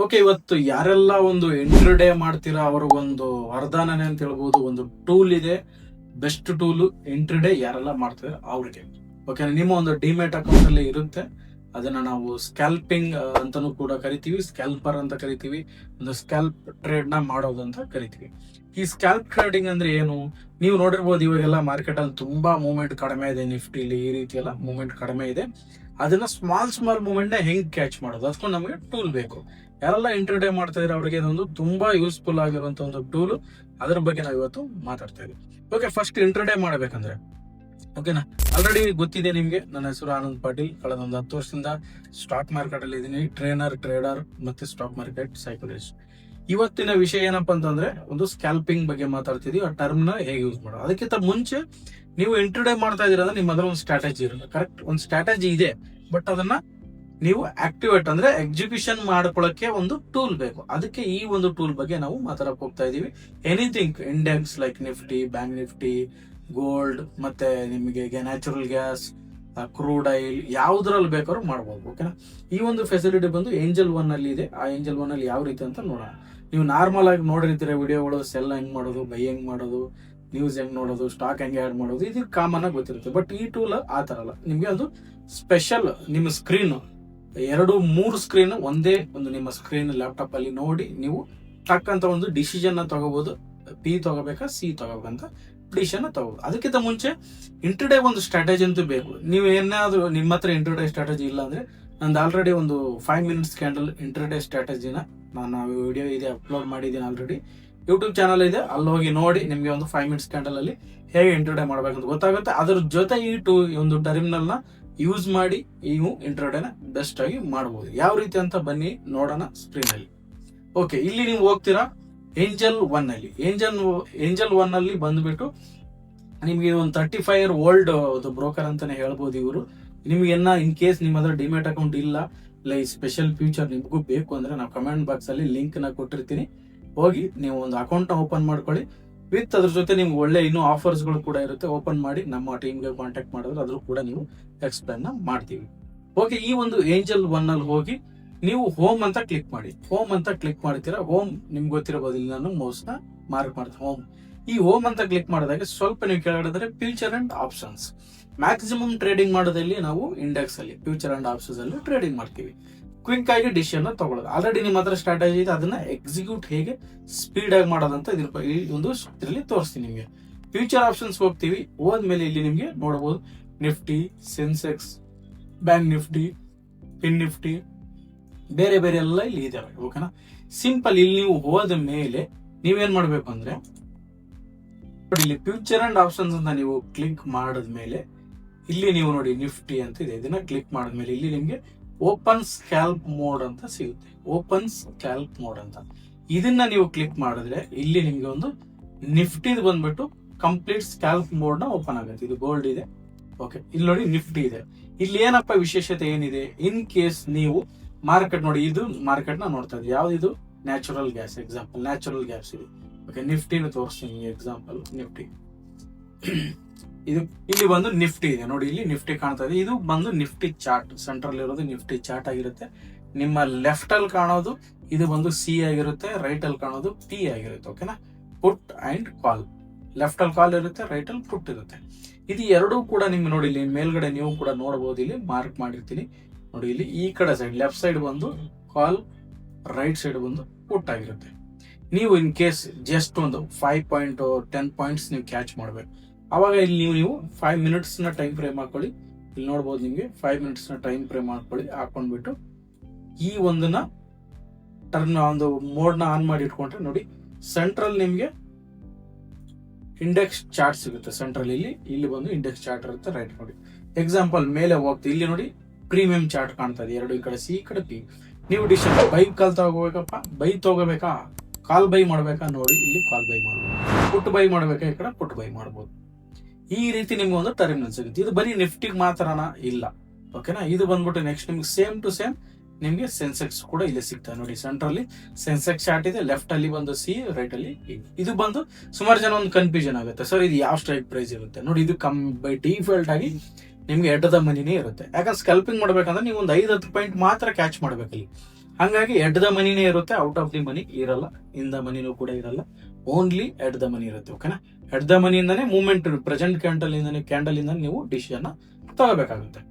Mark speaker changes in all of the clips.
Speaker 1: Okay, ಇವತ್ತು ಯಾರೆಲ್ಲ ಒಂದು ಎಂಟ್ರಿ ಮಾಡ್ತೀರಾ ಅವ್ರಿಗೊಂದು ವರದಾನನೇ ಅಂತ ಹೇಳ್ಬೋದು. ಒಂದು ಟೂಲ್ ಇದೆ, ಬೆಸ್ಟ್ ಟೂಲ್ ಎಂಟ್ರಿ ಡೇ ಯಾರೆಲ್ಲ ಮಾಡ್ತಾರೆ ಅವ್ರಿಗೆ. ಓಕೆ, ನಿಮ್ಮ ಒಂದು ಡಿಮ್ಯಾಟ್ ಅಕೌಂಟ್ ಅಲ್ಲಿ ಇರುತ್ತೆ. ಅದನ್ನ ನಾವು ಸ್ಕ್ಯಾಲ್ಪಿಂಗ್ ಅಂತಾನೂ ಕೂಡ ಕರಿತೀವಿ, ಸ್ಕ್ಯಾಲ್ಪರ್ ಅಂತ ಕರಿತೀವಿ, ಒಂದು ಸ್ಕ್ಯಾಲ್ಪ್ ಟ್ರೇಡ್ ನ ಮಾಡೋದು ಅಂತ ಕರಿತೀವಿ. ಈ ಸ್ಕ್ಯಾಲ್ಪ್ ಟ್ರೇಡಿಂಗ್ ಅಂದ್ರೆ ಏನು? ನೀವು ನೋಡಿರ್ಬೋದು, ಇವಾಗೆಲ್ಲ ಮಾರ್ಕೆಟ್ ಅಲ್ಲಿ ತುಂಬಾ ಮೂವ್ಮೆಂಟ್ ಕಡಿಮೆ ಇದೆ, ನಿಫ್ಟಿಲಿ ಈ ರೀತಿ ಎಲ್ಲ ಮೂವ್ಮೆಂಟ್ ಕಡಿಮೆ ಇದೆ. ಅದನ್ನ ಸ್ಮಾಲ್ ಮೂವ್ಮೆಂಟ್ ನ ಹೆಂಗ್ ಕ್ಯಾಚ್ ಮಾಡೋದು, ಅದಕ್ಕೊಂದು ನಮಗೆ ಟೂಲ್ ಬೇಕು. ಯಾರೆಲ್ಲ ಇಂಟ್ರಡೇ ಮಾಡ್ತಾ ಇದ್ರೆ ಅವರಿಗೆ ಇದೊಂದು ತುಂಬಾ ಯೂಸ್ಫುಲ್ ಆಗಿರುವಂತ ಒಂದು ಟೂಲ್. ಅದ್ರ ಬಗ್ಗೆ ನಾವು ಇವತ್ತು ಮಾತಾಡ್ತಾ ಇದ್ದೀವಿ. ಓಕೆ, ಫಸ್ಟ್ ಇಂಟ್ರಡೇ ಮಾಡಬೇಕಂದ್ರೆ, ಓಕೆನಾ, ಆಲ್ರೆಡಿ ಗೊತ್ತಿದೆ ನಿಮ್ಗೆ, ನನ್ನ ಹೆಸರು ಆನಂದ್ ಪಾಟೀಲ್. ಕಳೆದ ಒಂದು 10 ವರ್ಷದಿಂದ ಸ್ಟಾಕ್ ಮಾರ್ಕೆಟ್ ಅಲ್ಲಿ ಇದ್ದೀನಿ, ಟ್ರೇಡರ್ ಮತ್ತೆ ಸ್ಟಾಕ್ ಮಾರ್ಕೆಟ್ ಸೈಕಾಲಜಿಸ್ಟ್. ಇವತ್ತಿನ ವಿಷಯ ಏನಪ್ಪಾ ಅಂತಂದ್ರೆ, ಒಂದು ಸ್ಕ್ಯಾಲ್ಪಿಂಗ್ ಬಗ್ಗೆ ಮಾತಾಡ್ತಿದೀವಿ. ಆ ಟರ್ಮ್ ನ ಹೇಗೆ ಯೂಸ್ ಮಾಡೋದು. ಅದಕ್ಕಿಂತ ಮುಂಚೆ ನೀವು ಇಂಟ್ರಡೇ ಮಾಡ್ತಾ ಇದೀರ ಅಂದ್ರೆ ನಿಮ್ಮ ಹತ್ರ ಒಂದು ಸ್ಟ್ರಾಟಜಿ ಇರುತ್ತೆ. ಕರೆಕ್ಟ್, ಒಂದು ಸ್ಟ್ರಾಟಜಿ ಇದೆ, ಬಟ್ ಅದನ್ನ ನೀವು ಆಕ್ಟಿವೇಟ್ ಅಂದ್ರೆ ಎಕ್ಸಿಕ್ಯೂಷನ್ ಮಾಡ್ಕೊಳ್ಳಕ್ಕೆ ಒಂದು ಟೂಲ್ ಬೇಕು. ಅದಕ್ಕೆ ಈ ಒಂದು ಟೂಲ್ ಬಗ್ಗೆ ನಾವು ಮಾತಾಡಕ್ ಹೋಗ್ತಾ ಇದೀವಿ. Anything index like Nifty, bank Nifty, gold, ಮತ್ತೆ ನಿಮಗೆ ನ್ಯಾಚುರಲ್ ಗ್ಯಾಸ್, ಕ್ರೂಡ್ ಆಯಿಲ್, ಯಾವ್ದ್ರಲ್ಲಿ ಬೇಕಾದ್ರೂ ಮಾಡ್ಬೋದು. ಓಕೆನಾ, ಈ ಒಂದು ಫೆಸಿಲಿಟಿ ಬಂದು ಏಂಜಲ್ ಒನ್ ಅಲ್ಲಿ ಇದೆ. ಆ ಏಂಜಲ್ ಒನ್ ಅಲ್ಲಿ ಯಾವ ರೀತಿ ಅಂತ ನೋಡೋಣ. ನೀವು ನಾರ್ಮಲ್ ಆಗಿ ನೋಡಿರ್ತೀರ ವಿಡಿಯೋಗಳು, ಸೆಲ್ ಹೆಂಗ್ ಮಾಡೋದು, ಬೈ ಹೆಂಗ್ ಮಾಡೋದು, ನ್ಯೂಸ್ ಹೆಂಗ್ ನೋಡೋದು, ಸ್ಟಾಕ್ ಹೆಂಗ್ ಆಡ್ ಮಾಡೋದು, ಇದು ಕಾಮನ್ ಆಗಿ ಗೊತ್ತಿರುತ್ತೆ. ಬಟ್ ಈ ಟೂಲ್ ಆ ತರ ಅಲ್ಲ. ನಿಮ್ಗೆ ಅದು ಸ್ಪೆಷಲ್, ನಿಮ್ಮ ಸ್ಕ್ರೀನ್ 2-3 ಸ್ಕ್ರೀನ್ ಒಂದೇ ಒಂದು ನಿಮ್ಮ ಸ್ಕ್ರೀನ್ ಲ್ಯಾಪ್ಟಾಪ್ ಅಲ್ಲಿ ನೋಡಿ ನೀವು ಟಕ್ ಅಂತ ಒಂದು ಡಿಸಿಷನ್ ತಗೋಬಹುದು. ಪಿ ತಗೋಬೇಕಾ, ಸಿ ತಗೋಬೇಕಂತ ಡಿಸಿಷನ್ ತಗೋಬಹುದು. ಅದಕ್ಕಿಂತ ಮುಂಚೆ ಇಂಟ್ರಡೇ ಒಂದು ಸ್ಟ್ರಾಟಜಿ ಅಂತೂ ಬೇಕು. ನೀವು ಏನಾದ್ರು ನಿಮ್ಮ ಹತ್ರ ಇಂಟ್ರಡೇ ಸ್ಟ್ರಾಟಜಿ ಇಲ್ಲ ಅಂದ್ರೆ, ನಂದು ಆಲ್ರೆಡಿ ಒಂದು 5 ಮಿನಿಟ್ಸ್ ಕ್ಯಾಂಡಲ್ ಇಂಟ್ರಡೇ ಸ್ಟ್ರಾಟಜಿನ ನಾನು ವಿಡಿಯೋ ಇದೆ ಅಪ್ಲೋಡ್ ಮಾಡಿದ್ದೀನಿ ಆಲ್ರೆಡಿ. ಯೂಟ್ಯೂಬ್ ಚಾನಲ್ ಇದೆ, ಅಲ್ಲಿ ಹೋಗಿ ನೋಡಿ. ನಿಮ್ಗೆ ಒಂದು 5 ಮಿನಿಟ್ಸ್ ಕ್ಯಾಂಡಲ್ ಅಲ್ಲಿ ಹೇಗೆ ಇಂಟ್ರಡೇ ಮಾಡ್ಬೇಕಂತ ಗೊತ್ತಾಗುತ್ತೆ. ಅದ್ರ ಜೊತೆ ಈ ಒಂದು ಟರ್ಮಿನಲ್ ನ ಯೂಸ್ ಮಾಡಿ ನೀವು ಇಂಟ್ರಡೇನ ಬೆಸ್ಟ್ ಆಗಿ ಮಾಡಬಹುದು. ಯಾವ ರೀತಿ ಅಂತ ಬನ್ನಿ ನೋಡೋಣ ಸ್ಕ್ರೀನ್ ಅಲ್ಲಿ. ಓಕೆ, ಇಲ್ಲಿ ನೀವು ಹೋಗ್ತೀರಾ ಏಂಜಲ್ ಒನ್ ಅಲ್ಲಿ. ಏಂಜಲ್ ಒನ್ ಅಲ್ಲಿ ಬಂದ್ಬಿಟ್ಟು ನಿಮ್ಗೆ ಒಂದು 35 year ಓಲ್ಡ್ ಬ್ರೋಕರ್ ಅಂತಾನೆ ಹೇಳ್ಬೋದು ಇವರು. ನಿಮ್ಗೆ ಇನ್ ಕೇಸ್ ನಿಮ್ಮ ಹತ್ರ ಡಿಮ್ಯಾಟ್ ಅಕೌಂಟ್ ಇಲ್ಲ ಈ ಸ್ಪೆಷಲ್ ಫ್ಯೂಚರ್ ನಿಮಗೂ ಬೇಕು ಅಂದ್ರೆ, ನಾವು ಕಮೆಂಟ್ ಬಾಕ್ಸ್ ಅಲ್ಲಿ ಲಿಂಕ್ ನ ಕೊಟ್ಟಿರ್ತೀನಿ. ಹೋಗಿ ನೀವು ಒಂದು ಅಕೌಂಟ್ ನ ಓಪನ್ ಮಾಡ್ಕೊಳ್ಳಿ. ವಿತ್ ಅದ್ರ ಜೊತೆ ನಿಮ್ಗೆ ಒಳ್ಳೆ ಇನ್ನೂ ಆಫರ್ಸ್ ಗಳು ಕೂಡ ಇರುತ್ತೆ. ಓಪನ್ ಮಾಡಿ ನಮ್ಮ ಟೀಮ್ಗೆ ಕಾಂಟ್ಯಾಕ್ಟ್ ಮಾಡಿದ್ರೆ ಅದ್ರ ಕೂಡ ನೀವು ಎಕ್ಸ್ಪ್ಲೇನ್ ಮಾಡ್ತೀವಿ. ಓಕೆ, ಈ ಒಂದು ಏಂಜಲ್ ಒನ್ ಅಲ್ಲಿ ಹೋಗಿ ನೀವು ಹೋಮ್ ಅಂತ ಕ್ಲಿಕ್ ಮಾಡಿ. ಹೋಮ್ ಅಂತ ಕ್ಲಿಕ್ ಮಾಡ್ತೀರಾ. ಹೋಮ್ ನಿಮ್ಗೆ ಗೊತ್ತಿರಬಹುದು, ಇಲ್ಲಿ ನಾನು ಮೌಸ್ ನ ಮಾರ್ಕ್ ಮಾಡ್ತೀನಿ. ಹೋಮ್, ಈ ಹೋಮ್ ಅಂತ ಕ್ಲಿಕ್ ಮಾಡಿದಾಗ ಸ್ವಲ್ಪ ನೀವು ಕೆಳಗಡೆ future and options. Maximum trading ಮಾಡೋದಲ್ಲಿ ನಾವು ಇಂಡೆಕ್ಸ್ ಅಲ್ಲಿ, ಫ್ಯೂಚರ್ ಅಂಡ್ ಆಪ್ಷನ್ಸ್ ಅಲ್ಲಿ ಟ್ರೇಡಿಂಗ್ ಮಾಡ್ತೀವಿ. ಕ್ವಿಕ್ ಆಗಿ ಡಿಸಿಷನ್ ತಗೊಳ್ಳೋದು. ಆಲ್ರೆಡಿ ನಿಮ್ಮ ಹತ್ರ ಸ್ಟ್ರಾಟಜಿ ಇದೆ, ಅದನ್ನ ಎಕ್ಸಿಕ್ಯೂಟ್ ಹೇಗೆ ಸ್ಪೀಡ್ ಆಗಿ ಮಾಡೋದಂತ ಈ ಒಂದು ಇದರಲ್ಲಿ ತೋರಿಸ್ತೀನಿ ನಿಮಗೆ. ಫ್ಯೂಚರ್ ಆಪ್ಷನ್ಸ್ ಹೋಗ್ತೀವಿ. ಹೋದ್ಮೇಲೆ ಇಲ್ಲಿ ನಿಮ್ಗೆ ನೋಡಬಹುದು Nifty, Sensex, bank Nifty, pin Nifty, ಬೇರೆ ಬೇರೆ ಎಲ್ಲ ಇಲ್ಲಿ ಇದಾವೆ. ಓಕೆನಾ, ಸಿಂಪಲ್. ಇಲ್ಲಿ ನೀವು ಹೋದ ಮೇಲೆ ನೀವೇನ್ ಮಾಡ್ಬೇಕು ಅಂದ್ರೆ, ಇಲ್ಲಿ ಫ್ಯೂಚರ್ ಅಂಡ್ ಆಪ್ಷನ್ಸ್ ಅಂತ ನೀವು ಕ್ಲಿಕ್ ಮಾಡಿದ್ಮೇಲೆ ಇಲ್ಲಿ ನೀವು ನೋಡಿ ನಿಫ್ಟಿ ಅಂತ ಇದೆ. ಇದನ್ನ ಕ್ಲಿಕ್ ಮಾಡಿದ್ಮೇಲೆ ಇಲ್ಲಿ ನಿಮ್ಗೆ ಓಪನ್ ಸ್ಕ್ಯಾಲ್ಪ್ ಮೋಡ್ ಅಂತ ಸಿಗುತ್ತೆ. ಓಪನ್ ಸ್ಕ್ಯಾಲ್ಪ್ ಮೋಡ್ ಅಂತ ಇದನ್ನ ನೀವು ಕ್ಲಿಕ್ ಮಾಡಿದ್ರೆ ಇಲ್ಲಿ ನಿಮ್ಗೆ ಒಂದು ನಿಫ್ಟಿ ಬಂದ್ಬಿಟ್ಟು ಕಂಪ್ಲೀಟ್ ಸ್ಕ್ಯಾಲ್ಪ್ ಮೋಡ್ ನ ಓಪನ್ ಆಗುತ್ತೆ. ಇದು ಗೋಲ್ಡ್ ಇದೆ. ಓಕೆ, ಇಲ್ಲಿ ನೋಡಿ ನಿಫ್ಟಿ ಇದೆ. ಇಲ್ಲಿ ಏನಪ್ಪ ವಿಶೇಷತೆ ಏನಿದೆ, ಇನ್ ಕೇಸ್ ನೀವು ಮಾರ್ಕೆಟ್ ನೋಡಿ, ಇದು ಮಾರ್ಕೆಟ್ ನ ನೋಡ್ತಾ ಇದ್ದೀವಿ. ಯಾವ್ದು? Natural gas. Example natural gas ಇದೆ. ಓಕೆ, ನಿಫ್ಟಿನ ತೋರಿಸ್ತೀನಿ ಎಕ್ಸಾಂಪಲ್. ನಿಫ್ಟಿ ಇದು ಇಲ್ಲಿ ಬಂದು ನಿಫ್ಟಿ ಇದೆ ನೋಡಿ. ಇಲ್ಲಿ ನಿಫ್ಟಿ ಕಾಣ್ತಾ ಇದೆ. ಇದು ಬಂದು ನಿಫ್ಟಿ ಚಾರ್ಟ್, ಸೆಂಟ್ರಲ್ ಇರೋದು ನಿಫ್ಟಿ ಚಾರ್ಟ್ ಆಗಿರುತ್ತೆ. ನಿಮ್ಮ ಲೆಫ್ಟ್ ಅಲ್ಲಿ ಕಾಣೋದು ಇದು ಬಂದು ಸಿ ಆಗಿರುತ್ತೆ, ರೈಟ್ ಅಲ್ಲಿ ಕಾಣೋದು ಟಿ ಆಗಿರುತ್ತೆ. ಓಕೆನಾ, ಪುಟ್ ಅಂಡ್ ಕಾಲ್. ಲೆಫ್ಟ್ ಅಲ್ಲಿ ಕಾಲ್ ಇರುತ್ತೆ, ರೈಟ್ ಅಲ್ಲಿ ಪುಟ್ ಇರುತ್ತೆ. ಇದು ಎರಡೂ ಕೂಡ ನಿಮ್ಗೆ ನೋಡಿ ಇಲ್ಲಿ ಮೇಲ್ಗಡೆ ನೀವು ಕೂಡ ನೋಡಬಹುದು. ಇಲ್ಲಿ ಮಾರ್ಕ್ ಮಾಡಿರ್ತೀನಿ ನೋಡಿ. ಇಲ್ಲಿ ಈ ಕಡೆ ಸೈಡ್ ಲೆಫ್ಟ್ ಸೈಡ್ ಬಂದು ಕಾಲ್, ರೈಟ್ ಸೈಡ್ ಬಂದು ಪುಟ್ ಆಗಿರುತ್ತೆ. ನೀವು ಇನ್ ಕೇಸ್ ಜಸ್ಟ್ ಒಂದು 5-10 ಪಾಯಿಂಟ್ಸ್ ನೀವು ಕ್ಯಾಚ್ ಮಾಡ್ಬೇಕು. ಅವಾಗ ಇಲ್ಲಿ ನೀವು 5 ಮಿನಿಟ್ಸ್ ನ ಟೈಮ್ ಫ್ರೇಮ್ ಹಾಕೊಳ್ಳಿ. ಇಲ್ಲಿ ನೋಡಬಹುದು ನಿಮ್ಗೆ 5 ಮಿನಿಟ್ಸ್ ನ ಟೈಮ್ ಫ್ರೇಮ್ ಹಾಕೊಳ್ಳಿ. ಹಾಕೊಂಡ್ಬಿಟ್ಟು ಈ ಒಂದನ್ನ ಟರ್ನ್ ಒಂದು ಮೋಡ್ ನ ಆನ್ ಮಾಡಿ ಇಟ್ಕೊಂಡ್ರೆ ನೋಡಿ, ಸೆಂಟ್ರಲ್ ನಿಮ್ಗೆ ಇಂಡೆಕ್ಸ್ ಚಾರ್ಟ್ ಸಿಗುತ್ತೆ. ಸೆಂಟ್ರಲ್ ಇಲ್ಲಿ ಬಂದು ಇಂಡೆಕ್ಸ್ ಚಾರ್ಟ್ ಇರುತ್ತೆ. ರೈಟ್ ನೋಡಿ, ಎಕ್ಸಾಂಪಲ್ ಮೇಲೆ ಹೋಗ್ತೀವಿ. ಇಲ್ಲಿ ನೋಡಿ ಪ್ರೀಮಿಯಂ ಚಾರ್ಟ್ ಕಾಣ್ತಾ ಇದೆ. ಎರಡು ಈ ಕಡೆ ಸಿ, ಈ ಕಡೆ ಪಿ. ನೀವು ಡಿಸಿಷನ್ ಬೈ ಕಾಲ್ ತಗೋಬೇಕಪ್ಪ, ಬೈ ತಗೋಬೇಕಾ, ಕಾಲ್ ಬೈ ಮಾಡ್ಬೇಕಾ ನೋಡಿ. ಇಲ್ಲಿ ಕಾಲ್ ಬೈ ಮಾಡ್ಬೋದು. ಪುಟ್ ಬೈ ಮಾಡ್ಬೇಕಾ, ಈ ಕಡೆ ಪುಟ್ ಬೈ ಮಾಡ್ಬೋದು. ಈ ರೀತಿ ನಿಮ್ಗೆ ಒಂದು ಟರ್ಮಿನಲ್ ಸಿಗುತ್ತೆ. ಇದು ಬರೀ ನಿಫ್ಟಿಗೆ ಮಾತ್ರನಾ? ಇಲ್ಲ. ಓಕೆನಾ, ಇದು ಬಂದ್ಬಿಟ್ಟು ನೆಕ್ಸ್ಟ್ ನಿಮ್ಗೆ ಸೇಮ್ ಟು ಸೇಮ್ ನಿಮ್ಗೆ ಸೆನ್ಸೆಕ್ಸ್ ಕೂಡ ಇಲ್ಲಿ ಸಿಗ್ತದೆ ನೋಡಿ. ಸೆಂಟ್ರಲ್ಲಿ ಸೆನ್ಸೆಕ್ಸ್ ಚಾರ್ಟ್ ಇದೆ, ಲೆಫ್ಟ್ ಅಲ್ಲಿ ಬಂದು ಸಿ, ರೈಟ್ ಅಲ್ಲಿ ಪಿ. ಇದು ಬಂದು ಸುಮಾರು ಜನ ಒಂದು ಕನ್ಫ್ಯೂಷನ್ ಆಗುತ್ತೆ, ಸರ್ ಇದು ಯಾವ ಸ್ಟ್ರೈಕ್ ಪ್ರೈಸ್ ಇರುತ್ತೆ ನೋಡಿ. ಇದು ಬೈ ಡಿಫಾಲ್ಟ್ ಆಗಿ ನಿಮ್ಗೆ ಎಡ್ ದ ಮನಿನೇ ಇರುತ್ತೆ. ಯಾಕಂದ್ರೆ ಸ್ಕಲ್ಪಿಂಗ್ ಮಾಡ್ಬೇಕಂದ್ರೆ ನೀವು ಒಂದು 5-10 ಪಾಯಿಂಟ್ ಮಾತ್ರ ಕ್ಯಾಚ್ ಮಾಡ್ಬೇಕಲ್ಲಿ. ಹಂಗಾಗಿ ಎಟ್ ದ ಮನಿನೇ ಇರುತ್ತೆ, ಔಟ್ ಆಫ್ ದಿ ಮನಿ ಇರಲ್ಲ, ಇನ್ ದ ಮನಿನೂ ಕೂಡ ಇರಲ್ಲ, ಓನ್ಲಿ ಎಟ್ ದ ಮನಿ ಇರುತ್ತೆ. ಓಕೆನಾ, ಎಟ್ ದ ಮನಿಯಿಂದಾನೇ ಮೂವ್ಮೆಂಟ್, ಪ್ರೆಸೆಂಟ್ ಕ್ಯಾಂಡಲ್ ಇಂದ ನೀವು ಡಿಸಿಷನ್ ತಗೋಬೇಕಾಗುತ್ತೆ.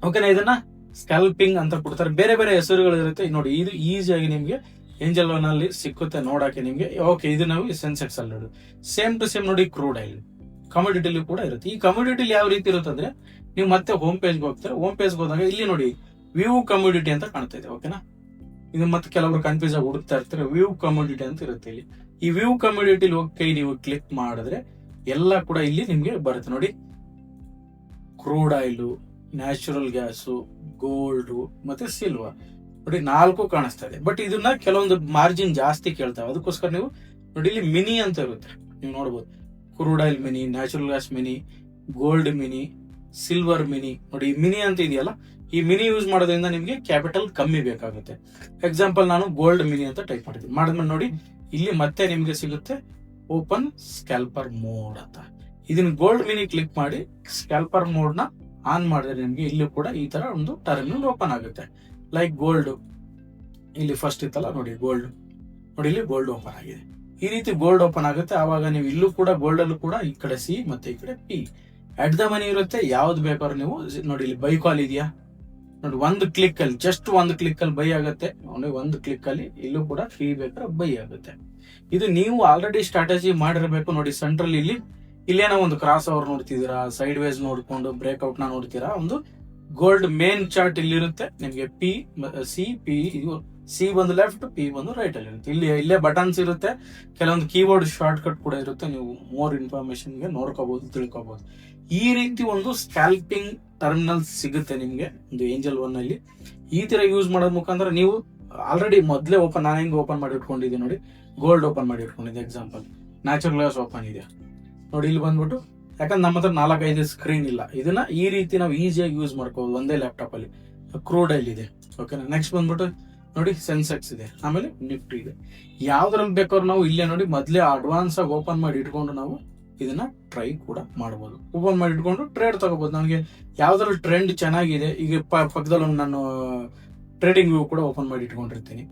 Speaker 1: ಓಕೆನಾ, ಇದನ್ನ ಸ್ಕ್ಯಾಲ್ಪಿಂಗ್ ಅಂತ ಕೊಡ್ತಾರೆ, ಬೇರೆ ಬೇರೆ ಹೆಸರುಗಳು ಇರುತ್ತೆ ನೋಡಿ. ಇದು ಈಸಿಯಾಗಿ ನಿಮ್ಗೆ ಏಂಜಲ್ ಒನ್ ಅಲ್ಲಿ ಸಿಕ್ಕುತ್ತೆ ನೋಡಕ್ಕೆ ನಿಮ್ಗೆ. ಓಕೆ, ಇದು ನಾವು ಸೆನ್ಸೆಕ್ಸ್ ಅಲ್ಲಿ ನೋಡಿ, ಸೇಮ್ ಟು ಸೇಮ್ ನೋಡಿ. ಕ್ರೂಡ್ ಆಯಿಲ್ ಕಮೋಡಿಟಿಲಿ ಕೂಡ ಇರುತ್ತೆ. ಈ ಕಮೋಡಿಟಿಲಿ ಯಾವ ರೀತಿ ಇರುತ್ತೆ ಅಂದ್ರೆ, ನೀವು ಮತ್ತೆ ಹೋಮ್ ಪೇಜ್ಗೆ ಹೋಗ್ತಾರೆ, ಹೋಮ್ ಪೇಜ್ಗೆ ಹೋದಾಗ ಇಲ್ಲಿ ನೋಡಿ ವ್ಯೂ ಕಮೋಡಿಟಿ ಅಂತ ಕಾಣ್ತಾ ಇದೆ. ಓಕೆನಾ, ಇದು ಮತ್ತೆ ಕೆಲವರು ಕನ್ಫ್ಯೂಸ್ ಆಗಿ ಹುಡುಕ್ತಾ ಇರ್ತಾರೆ, ವ್ಯೂ ಕಮೋಡಿಟಿ ಅಂತ ಇರುತ್ತೆ ಇಲ್ಲಿ. ಈ ವ್ಯೂ ಕಮೋಡಿಟಿಲಿ ಹೋಗಿ ನೀವು ಕ್ಲಿಕ್ ಮಾಡಿದ್ರೆ ಎಲ್ಲ ಕೂಡ ಇಲ್ಲಿ ನಿಮ್ಗೆ ಬರುತ್ತೆ ನೋಡಿ. Crude oil, natural gas, gold ಮತ್ತೆ ಸಿಲ್ವರ್ ನೋಡಿ 4 ಕಾಣಿಸ್ತಾ ಇದೆ. ಬಟ್ ಇದನ್ನ ಕೆಲವೊಂದು ಮಾರ್ಜಿನ್ ಜಾಸ್ತಿ ಕೇಳ್ತಾವೆ, ಅದಕ್ಕೋಸ್ಕರ ನೀವು ನೋಡಿ ಇಲ್ಲಿ ಮಿನಿ ಅಂತ ಇರುತ್ತೆ, ನೀವು ನೋಡ್ಬೋದು. Crude oil mini, natural gas mini, gold mini, silver mini ನೋಡಿ. ಮಿನಿ ಅಂತ ಇದೆಯಲ್ಲ, ಈ ಮಿನಿ ಯೂಸ್ ಮಾಡೋದ್ರಿಂದ ನಿಮ್ಗೆ ಕ್ಯಾಪಿಟಲ್ ಕಮ್ಮಿ ಬೇಕಾಗುತ್ತೆ. ಎಕ್ಸಾಂಪಲ್ ನಾನು ಗೋಲ್ಡ್ ಮಿನಿ ಅಂತ ಟೈಪ್ ಮಾಡಿದ್ದೀನಿ, ಮಾಡಿದ್ಮೇಲೆ ನೋಡಿ ಇಲ್ಲಿ ಮತ್ತೆ ನಿಮ್ಗೆ ಸಿಗುತ್ತೆ ಓಪನ್ ಸ್ಕ್ಯಾಲ್ಪರ್ ಮೋಡ್ ಅಂತ. ಇದನ್ನ ಗೋಲ್ಡ್ ಮಿನಿ ಕ್ಲಿಕ್ ಮಾಡಿ ಸ್ಕ್ಯಾಲ್ಪರ್ ಮೋಡ್ ನ ಆನ್ ಮಾಡಿದ್ರೆ ನಿಮ್ಗೆ ಇಲ್ಲಿ ಕೂಡ ಈ ತರ ಒಂದು ಟರ್ಮಿನಲ್ ಓಪನ್ ಆಗುತ್ತೆ. ಲೈಕ್ ಗೋಲ್ಡ್ ಇಲ್ಲಿ ಫಸ್ಟ್ ಇತ್ತಲ್ಲ ನೋಡಿ, ಗೋಲ್ಡ್ ನೋಡಿ, ಇಲ್ಲಿ ಗೋಲ್ಡ್ ಓಪನ್ ಆಗಿದೆ. ಈ ರೀತಿ ಗೋಲ್ಡ್ ಓಪನ್ ಆಗುತ್ತೆ. ಆವಾಗ ನೀವು ಇಲ್ಲೂ ಕೂಡ ಗೋಲ್ಡ್ ಅಲ್ಲೂ ಕೂಡ ಈ ಕಡೆ ಸಿ ಮತ್ತೆ ಈ ಕಡೆ ಪಿ ಎಟ್ ದ ಮನಿ ಇರುತ್ತೆ. ಯಾವ್ದು ಬೇಕಾದ್ರೂ ನೀವು ನೋಡಿ, ಇಲ್ಲಿ ಬೈ ಕಾಲ್ ಇದೆಯಾ ನೋಡಿ, ಒಂದು ಕ್ಲಿಕ್ ಅಲ್ಲಿ, ಜಸ್ಟ್ ಒಂದು ಕ್ಲಿಕ್ ಅಲ್ಲಿ ಬೈ ಆಗುತ್ತೆ ನೋಡಿ. ಒಂದು ಕ್ಲಿಕ್ ಅಲ್ಲಿ ಇಲ್ಲೂ ಕೂಡ ಪಿ ಬೇಕಾದ್ರೆ ಬೈ ಆಗುತ್ತೆ. ಇದು ನೀವು ಆಲ್ರೆಡಿ ಸ್ಟ್ರಾಟಜಿ ಮಾಡಿರಬೇಕು ನೋಡಿ. ಸೆಂಟ್ರಲ್ ಇಲ್ಲೇನೋ ಒಂದು ಕ್ರಾಸ್ ಓವರ್ ನೋಡ್ತಿದ್ದೀರಾ, ಸೈಡ್ ವೇಸ್ ನೋಡ್ಕೊಂಡು ಬ್ರೇಕ್ಔಟ್ ನ ನೋಡ್ತೀರಾ. ಒಂದು ಗೋಲ್ಡ್ ಮೇನ್ ಚಾರ್ಟ್ ಇಲ್ಲಿರುತ್ತೆ ನಿಮ್ಗೆ, ಪಿ ಸಿ ಪಿ, ಇದು ಸಿ ಬಂದು ಲೆಫ್ಟ್, ಪಿ ಬಂದು ರೈಟ್ ಅಲ್ಲಿ ಇರುತ್ತೆ. ಇಲ್ಲೇ ಬಟನ್ಸ್ ಇರುತ್ತೆ, ಕೆಲವೊಂದು ಕೀಬೋರ್ಡ್ ಶಾರ್ಟ್ ಕಟ್ ಕೂಡ ಇರುತ್ತೆ. ನೀವು ಮೋರ್ ಇನ್ಫಾರ್ಮೇಶನ್ ಗೆ ನೋಡ್ಕೋಬಹುದು, ತಿಳ್ಕೋಬಹುದು. ಈ ರೀತಿ ಒಂದು ಸ್ಕ್ಯಾಲ್ಪಿಂಗ್ ಟರ್ಮಿನಲ್ ಸಿಗುತ್ತೆ ನಿಮ್ಗೆ ಒಂದು ಏಂಜಲ್ ಒನ್ ಅಲ್ಲಿ. ಈ ತರ ಯೂಸ್ ಮಾಡೋದ್ ಮುಖಾಂತರ ನೀವು ಆಲ್ರೆಡಿ ಮೊದಲೇ ನಾನು ಹೆಂಗ್ ಓಪನ್ ಮಾಡಿ ಇಟ್ಕೊಂಡಿದ್ದೆ ನೋಡಿ, ಗೋಲ್ಡ್ ಓಪನ್ ಮಾಡಿ ಇಟ್ಕೊಂಡಿದ್ದೆ. ಎಕ್ಸಾಂಪಲ್ ನ್ಯಾಚುರಲ್ ಗ್ಯಾಸ್ ಓಪನ್ ಇದೆ ನೋಡಿ, ಇಲ್ಲಿ ಬಂದ್ಬಿಟ್ಟು, ಯಾಕಂದ್ರೆ ನಮ್ಮ ಹತ್ರ 4-5 ಸ್ಕ್ರೀನ್ ಇಲ್ಲ, ಇದನ್ನ ಈ ರೀತಿ ನಾವು ಈಸಿಯಾಗಿ ಯೂಸ್ ಮಾಡ್ಕೋಬಹುದು ಒಂದೇ ಲ್ಯಾಪ್ಟಾಪ್ ಅಲ್ಲಿ. ಕ್ರೂಡ್ ಆಯಿಲ್ ಇದೆ, ಓಕೆನಾ. ನೆಕ್ಸ್ಟ್ ಬಂದ್ಬಿಟ್ಟು ನೋಡಿ ಸೆನ್ಸೆಕ್ಸ್ ಇದೆ, ಆಮೇಲೆ ನಿಫ್ಟಿ ಇದೆ. ಯಾವ್ದ್ರಲ್ಲಿ ಬೇಕಾದ್ರೂ ನಾವು ಇಲ್ಲೇ ನೋಡಿ ಮೊದಲೇ ಅಡ್ವಾನ್ಸ್ ಆಗಿ ಓಪನ್ ಮಾಡಿ ಇಟ್ಕೊಂಡು ನಾವು ಇದನ್ನ ಟ್ರೈ ಕೂಡ ಮಾಡಬಹುದು. ಓಪನ್ ಮಾಡಿ ಇಟ್ಕೊಂಡು ಟ್ರೇಡ್ ತಗೋಬಹುದು. ನನಗೆ ಯಾವ್ದ್ರಲ್ಲಿ ಟ್ರೆಂಡ್ ಚೆನ್ನಾಗಿದೆ, ಈಗ ಪಕ್ಕದಲ್ಲಿ ಒಂದು ನಾನು ಟ್ರೇಡಿಂಗ್ ವ್ಯೂ ಕೂಡ ಓಪನ್ ಮಾಡಿ ಇಟ್ಕೊಂಡಿರ್ತೀನಿ.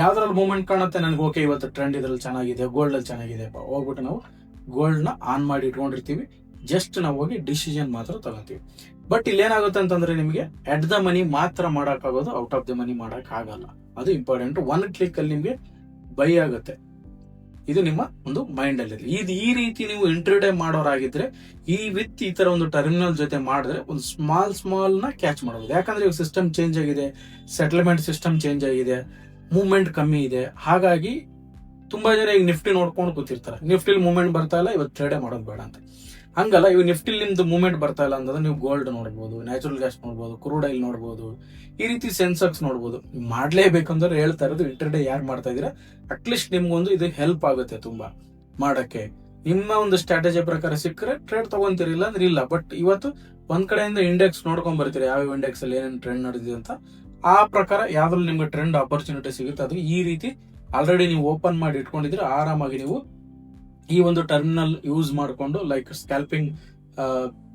Speaker 1: ಯಾವ್ದ್ರಲ್ಲಿ ಮೂವ್ಮೆಂಟ್ ಕಾಣುತ್ತೆ ನನಗೆ, ಓಕೆ ಇವತ್ತು ಟ್ರೆಂಡ್ ಇದ್ರಲ್ಲಿ ಚೆನ್ನಾಗಿದೆ, ಗೋಲ್ಡ್ ಅಲ್ಲಿ ಚೆನ್ನಾಗಿದೆ, ಹೋಗ್ಬಿಟ್ಟು ನಾವು ಗೋಲ್ಡ್ ನ ಆನ್ ಮಾಡಿ ಇಟ್ಕೊಂಡಿರ್ತೀವಿ. ಜಸ್ಟ್ ನಾವು ಹೋಗಿ ಡಿಸಿಷನ್ ಮಾತ್ರ ತಗೋತೀವಿ. ಬಟ್ ಇಲ್ಲಿ ಏನಾಗುತ್ತೆ ಅಂತಂದ್ರೆ, ನಿಮಗೆ ಎಟ್ ದ ಮನಿ ಮಾತ್ರ ಮಾಡಕ್ ಆಗೋದು, ಔಟ್ ಆಫ್ ದ ಮನಿ ಮಾಡಕ್ ಆಗಲ್ಲ. ಅದು ಇಂಪಾರ್ಟೆಂಟ್. ಒಂದು ಕ್ಲಿಕ್ ಅಲ್ಲಿ ನಿಮ್ಗೆ ಬೈ ಆಗುತ್ತೆ. ಇದು ನಿಮ್ಮ ಒಂದು ಮೈಂಡ್ ಅಲ್ಲಿ ಈ ರೀತಿ ನೀವು ಇಂಟ್ರಡೇ ಮಾಡೋರಾಗಿದ್ರೆ ಈ ತರ ಒಂದು ಟರ್ಮಿನಲ್ ಜೊತೆ ಮಾಡಿದ್ರೆ ಒಂದು ಸ್ಮಾಲ್ ನ ಕ್ಯಾಚ್ ಮಾಡಬಹುದು. ಯಾಕಂದ್ರೆ ಇವಾಗ ಸಿಸ್ಟಮ್ ಚೇಂಜ್ ಆಗಿದೆ, ಸೆಟಲ್ಮೆಂಟ್ ಸಿಸ್ಟಮ್ ಚೇಂಜ್ ಆಗಿದೆ, ಮೂವ್ಮೆಂಟ್ ಕಮ್ಮಿ ಇದೆ. ಹಾಗಾಗಿ ತುಂಬಾ ಜನ ಈಗ ನಿಫ್ಟಿ ನೋಡ್ಕೊಂಡು ಕೂತಿರ್ತಾರೆ, ನಿಫ್ಟಿಲಿ ಮೂವ್ಮೆಂಟ್ ಬರ್ತಾ ಇಲ್ಲ, ಇವತ್ತು ಟ್ರೇಡೇ ಮಾಡೋದು ಬೇಡ ಅಂತ. ಹಂಗಲ್ಲ, ಇವಾಗ ನಿಫ್ಟಿಲಿ ನಿಮ್ದು ಮೂವ್ಮೆಂಟ್ ಬರ್ತಾ ಇಲ್ಲ ಅಂತಂದ್ರೆ ನೀವು ಗೋಲ್ಡ್ ನೋಡ್ಬೋದು, ನ್ಯಾಚುರಲ್ ಗ್ಯಾಸ್ ನೋಡ್ಬೋದು, ಕ್ರೂಡ್ ಆಯಿಲ್ ನೋಡ್ಬೋದು, ಈ ರೀತಿ ಸೆನ್ಸೆಕ್ಸ್ ನೋಡ್ಬೋದು. ಮಾಡ್ಲೇಬೇಕಂದ್ರೆ ಹೇಳ್ತಾ ಇರೋದು, ಇಂಟರ್ಡೇ ಯಾರು ಮಾಡ್ತಾ ಇದೀರಾ ಅಟ್ಲೀಸ್ಟ್ ನಿಮ್ಗೊಂದು ಇದು ಹೆಲ್ಪ್ ಆಗುತ್ತೆ ತುಂಬಾ ಮಾಡಕ್ಕೆ. ನಿಮ್ಮ ಒಂದು ಸ್ಟ್ರಾಟಜಿ ಪ್ರಕಾರ ಸಿಕ್ಕರೆ ಟ್ರೇಡ್ ತಗೊಂತೀರಿಲ್ಲ ಅಂದ್ರೆ ಇಲ್ಲ. ಬಟ್ ಇವತ್ತು ಒಂದ್ ಕಡೆಯಿಂದ ಇಂಡೆಕ್ಸ್ ನೋಡ್ಕೊಂಡ್ ಬರ್ತೀರಿ, ಯಾವ ಇಂಡೆಕ್ಸ್ ಅಲ್ಲಿ ಏನೇನು ಟ್ರೆಂಡ್ ನಡೆದಿದೆ ಅಂತ. ಆ ಪ್ರಕಾರ ಯಾವ್ದ್ರಲ್ಲಿ ನಿಮ್ಗೆ ಟ್ರೆಂಡ್ ಆಪರ್ಚುನಿಟಿ ಸಿಗುತ್ತೆ, ಅದು ಈ ರೀತಿ ಆಲ್ರೆಡಿ ನೀವು ಓಪನ್ ಮಾಡಿ ಇಟ್ಕೊಂಡಿದ್ರೆ ಆರಾಮಾಗಿ ನೀವು ಈ ಒಂದು ಟರ್ಮಿನಲ್ ಯೂಸ್ ಮಾಡಿಕೊಂಡು, ಲೈಕ್ ಸ್ಕ್ಯಾಲ್ಪಿಂಗ್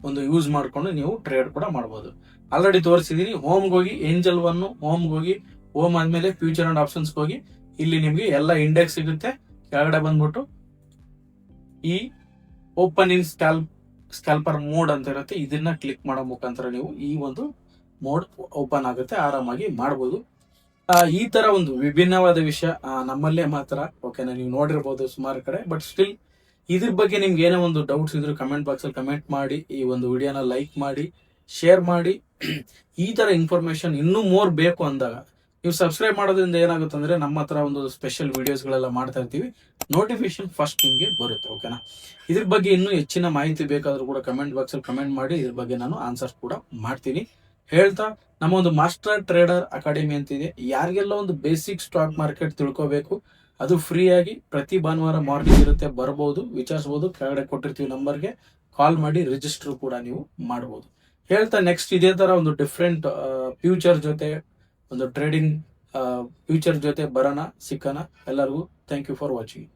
Speaker 1: ಒಂದು ಯೂಸ್ ಮಾಡಿಕೊಂಡು ನೀವು ಟ್ರೇಡ್ ಕೂಡ ಮಾಡಬಹುದು. ಆಲ್ರೆಡಿ ತೋರಿಸಿದೀನಿ. ಹೋಮ್ಗೆ ಹೋಗಿ, ಏಂಜಲ್ ಒನ್ ಹೋಮ್ಗೆ ಹೋಗಿ, ಹೋಮ್ ಆದ್ಮೇಲೆ ಫ್ಯೂಚರ್ ಅಂಡ್ ಆಪ್ಷನ್ಸ್ ಹೋಗಿ, ಇಲ್ಲಿ ನಿಮ್ಗೆ ಎಲ್ಲ ಇಂಡೆಕ್ಸ್ ಸಿಗುತ್ತೆ. ಕೆಳಗಡೆ ಬಂದ್ಬಿಟ್ಟು ಈ ಓಪನ್ ಇನ್ ಸ್ಕ್ಯಾಲ್ಪರ್ ಮೋಡ್ ಅಂತ ಇರುತ್ತೆ, ಇದನ್ನ ಕ್ಲಿಕ್ ಮಾಡೋ ಮುಖಾಂತರ ನೀವು ಈ ಒಂದು ಮೋಡ್ ಓಪನ್ ಆಗುತ್ತೆ, ಆರಾಮಾಗಿ ಮಾಡಬಹುದು. ಈ ತರ ಒಂದು ವಿಭಿನ್ನವಾದ ವಿಷಯ ನಮ್ಮಲ್ಲೇ ಮಾತ್ರ, ಓಕೆನಾ. ನೀವು ನೋಡಿರ್ಬೋದು ಸುಮಾರು ಕಡೆ, ಬಟ್ ಸ್ಟಿಲ್ ಇದ್ರ ಬಗ್ಗೆ ನಿಮ್ಗೆ ಏನೋ ಒಂದು ಡೌಟ್ಸ್ ಇದ್ರೆ ಕಮೆಂಟ್ ಬಾಕ್ಸ್ ಅಲ್ಲಿ ಕಮೆಂಟ್ ಮಾಡಿ, ಈ ಒಂದು ವಿಡಿಯೋನ ಲೈಕ್ ಮಾಡಿ, ಶೇರ್ ಮಾಡಿ. ಈ ತರ ಇನ್ಫಾರ್ಮೇಶನ್ ಇನ್ನೂ ಮೋರ್ ಬೇಕು ಅಂದಾಗ ನೀವು ಸಬ್ಸ್ಕ್ರೈಬ್ ಮಾಡೋದ್ರಿಂದ ಏನಾಗುತ್ತೆ ಅಂದ್ರೆ, ನಮ್ಮ ಹತ್ರ ಒಂದು ಸ್ಪೆಷಲ್ ವಿಡಿಯೋಸ್ ಗಳೆಲ್ಲ ಮಾಡ್ತಾ ಇರ್ತೀವಿ, ನೋಟಿಫಿಕೇಶನ್ ಫಸ್ಟ್ ನಿಮ್ಗೆ ಬರುತ್ತೆ, ಓಕೆನಾ. ಇದ್ರ ಬಗ್ಗೆ ಇನ್ನೂ ಹೆಚ್ಚಿನ ಮಾಹಿತಿ ಬೇಕಾದ್ರೂ ಕೂಡ ಕಮೆಂಟ್ ಬಾಕ್ಸ್ ಅಲ್ಲಿ ಕಮೆಂಟ್ ಮಾಡಿ, ಇದ್ರ ಬಗ್ಗೆ ನಾನು ಆನ್ಸರ್ ಕೂಡ ಮಾಡ್ತೀನಿ. ಹೇಳ್ತಾ, ನಮ್ಮ ಒಂದು ಮಾಸ್ಟರ್ ಟ್ರೇಡರ್ ಅಕಾಡೆಮಿ ಅಂತಿದೆ. ಯಾರಿಗೆಲ್ಲ ಒಂದು ಬೇಸಿಕ್ ಸ್ಟಾಕ್ ಮಾರ್ಕೆಟ್ ತಿಳ್ಕೋಬೇಕು, ಅದು ಫ್ರೀ ಆಗಿ ಪ್ರತಿ ಭಾನುವಾರ ಮಾರ್ನಿಂಗ್ ಇರುತ್ತೆ, ಬರ್ಬೋದು, ವಿಚಾರಿಸಬಹುದು. ಕೆಳಗಡೆ ಕೊಟ್ಟಿರ್ತೀವಿ ನಂಬರ್ಗೆ ಕಾಲ್ ಮಾಡಿ ರಿಜಿಸ್ಟರ್ ಕೂಡ ನೀವು ಮಾಡಬಹುದು. ಹೇಳ್ತಾ, ನೆಕ್ಸ್ಟ್ ಇದೇ ತರ ಒಂದು ಡಿಫ್ರೆಂಟ್ ಫ್ಯೂಚರ್ ಜೊತೆ, ಒಂದು ಟ್ರೇಡಿಂಗ್ ಫ್ಯೂಚರ್ ಜೊತೆ ಬರೋಣ, ಸಿಕ್ಕಣ. ಎಲ್ಲರಿಗೂ ಥ್ಯಾಂಕ್ ಯು ಫಾರ್ ವಾಚಿಂಗ್.